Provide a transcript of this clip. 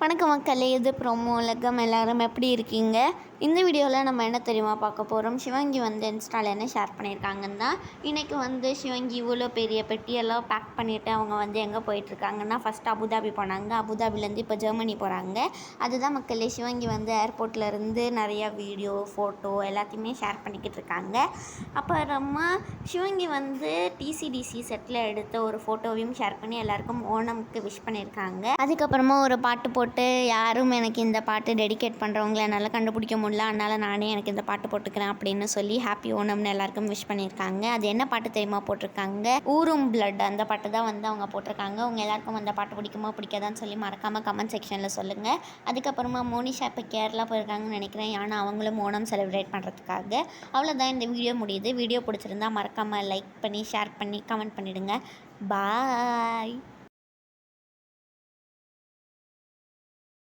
வணக்கம் மக்களே, இது ப்ரோமோ உலகம். எல்லோரும் எப்படி இருக்கீங்க? இந்த வீடியோவில் நம்ம என்ன தெரியுமா பார்க்க போகிறோம்? சிவங்கி இன்ஸ்டாவில் என்ன ஷேர் பண்ணியிருக்காங்கன்னா, இன்றைக்கி சிவங்கி இவ்வளோ பெரிய பெட்டியெல்லாம் பேக் பண்ணிவிட்டு அவங்க எங்கே போயிட்டுருக்காங்கன்னா, ஃபஸ்ட்டு அபுதாபி போனாங்க. அபுதாபிலேருந்து இப்போ ஜெர்மனி போகிறாங்க. அதுதான் மக்களே, சிவங்கி ஏர்போர்ட்லேருந்து நிறையா வீடியோ, ஃபோட்டோ எல்லாத்தையுமே ஷேர் பண்ணிக்கிட்டு இருக்காங்க. அப்புறமா சிவங்கி டிசிடிசி செட்டில் எடுத்த ஒரு ஃபோட்டோவையும் ஷேர் பண்ணி எல்லாருக்கும் ஓணம்க்கு விஷ் பண்ணியிருக்காங்க. அதுக்கப்புறமா ஒரு பாட்டு போட்டு, யாரும் எனக்கு இந்த பாட்டு டெடிகேட் பண்ணுறவங்கள என்னால் கண்டுபிடிக்க முடியல, அதனால் நானே எனக்கு இந்த பாட்டு போட்டுக்கிறேன் அப்படின்னு சொல்லி ஹாப்பி ஓணம்னு எல்லாருக்கும் விஷ் பண்ணியிருக்காங்க. அது என்ன பாட்டு தெரியுமா போட்டிருக்காங்க? ஊரும் பிளட், அந்த பாட்டு தான் அவங்க போட்டிருக்காங்க. அவங்க எல்லாருக்கும் அந்த பாட்டு பிடிக்குமா பிடிக்காதான்னு சொல்லி மறக்காமல் கமெண்ட் செக்ஷனில் சொல்லுங்கள். அதுக்கப்புறமா மோனிஷா இப்போ கேரளா போயிருக்காங்கன்னு நினைக்கிறேன். ஆனால் அவங்களும் ஓணம் செலிப்ரேட் பண்ணுறதுக்காக. அவ்வளோதான், இந்த வீடியோ முடியுது. வீடியோ பிடிச்சிருந்தா மறக்காமல் லைக் பண்ணி, ஷேர் பண்ணி, கமெண்ட் பண்ணிவிடுங்க. பாய்.